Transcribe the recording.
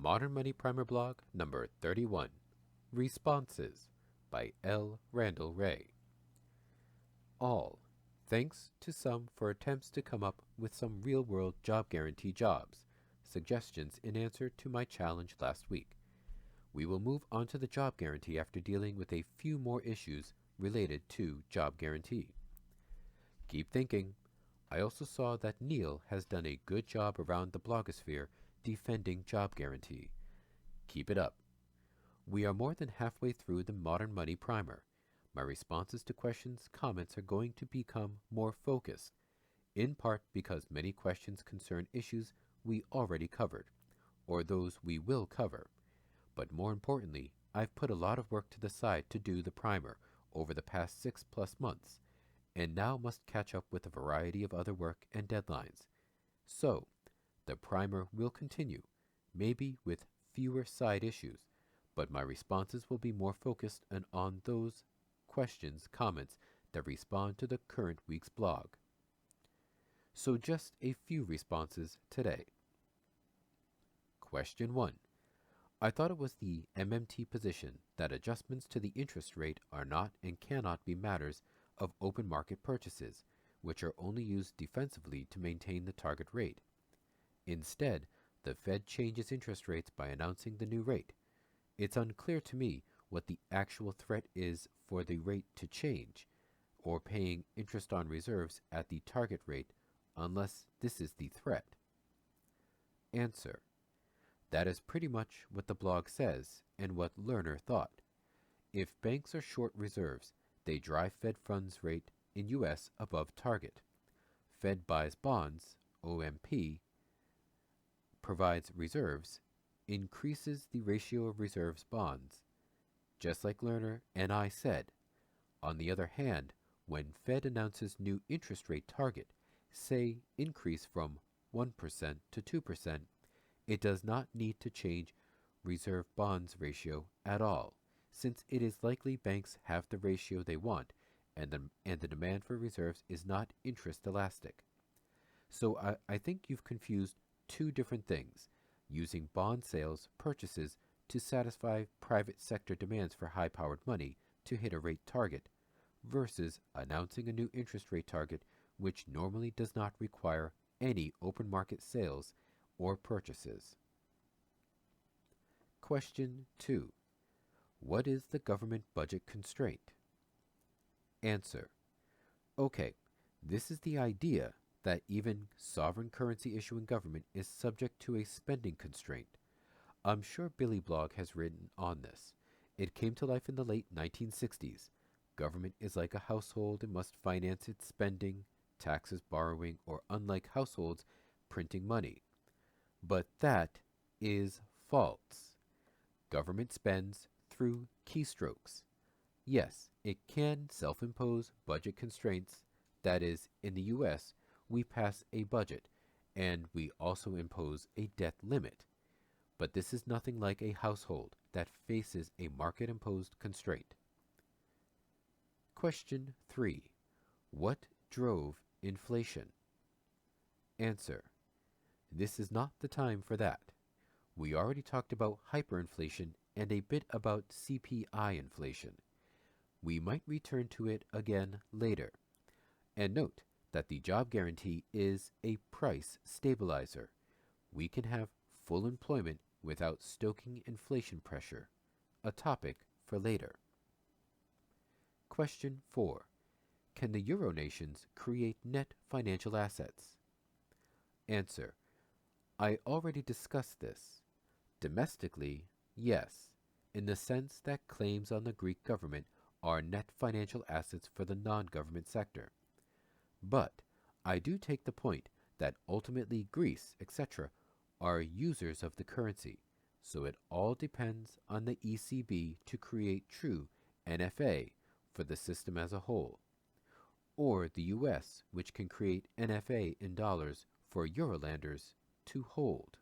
Modern Money Primer blog number 31, Responses by L. Randall Wray. All, thanks to some for attempts to come up with some real-world job guarantee jobs, suggestions in answer to my challenge last week. We will move on to the job guarantee after dealing with a few more issues related to job guarantee. Keep thinking. I also saw that Neil has done a good job around the blogosphere defending job guarantee. Keep it up. We are more than halfway through the Modern Money Primer. My responses to questions, comments are going to become more focused, in part because many questions concern issues we already covered, or those we will cover. But more importantly, I've put a lot of work to the side to do the primer over the past 6+ months, and now must catch up with a variety of other work and deadlines. So, the primer will continue, maybe with fewer side issues, but my responses will be more focused on those questions, comments that respond to the current week's blog. So just a few responses today. Question 1. I thought it was the MMT position that adjustments to the interest rate are not and cannot be matters of open market purchases, which are only used defensively to maintain the target rate. Instead, the Fed changes interest rates by announcing the new rate. It's unclear to me what the actual threat is for the rate to change, or paying interest on reserves at the target rate, unless this is the threat. Answer. That is pretty much what the blog says and what Lerner thought. If banks are short reserves, they drive Fed funds rate in U.S. above target. Fed buys bonds, OMP, provides reserves, increases the ratio of reserves bonds, just like Lerner and I said. On the other hand, when Fed announces new interest rate target, say increase from 1% to 2%, it does not need to change reserve bonds ratio at all, since it is likely banks have the ratio they want, and the demand for reserves is not interest elastic. So I think you've confused two different things, using bond sales purchases to satisfy private sector demands for high-powered money to hit a rate target, versus announcing a new interest rate target which normally does not require any open market sales or purchases. Question 2. What is the government budget constraint? Answer. Okay, this is the idea that even sovereign currency issuing government is subject to a spending constraint. I'm sure Billy Blog has written on this. It came to life in the late 1960s. Government is like a household and must finance its spending, taxes, borrowing, or unlike households, printing money. But that is false. Government spends through keystrokes. Yes, it can self-impose budget constraints. That is, in the U.S., we pass a budget, and we also impose a debt limit. But this is nothing like a household that faces a market-imposed constraint. Question 3. What drove inflation? Answer. This is not the time for that. We already talked about hyperinflation and a bit about CPI inflation. We might return to it again later. And note that the job guarantee is a price stabilizer. We can have full employment without stoking inflation pressure, a topic for later. Question 4. Can the Euro nations create net financial assets? Answer. I already discussed this. Domestically, yes, in the sense that claims on the Greek government are net financial assets for the non-government sector. But I do take the point that ultimately Greece, etc., are users of the currency, so it all depends on the ECB to create true NFA for the system as a whole, or the US, which can create NFA in dollars for Eurolanders to hold.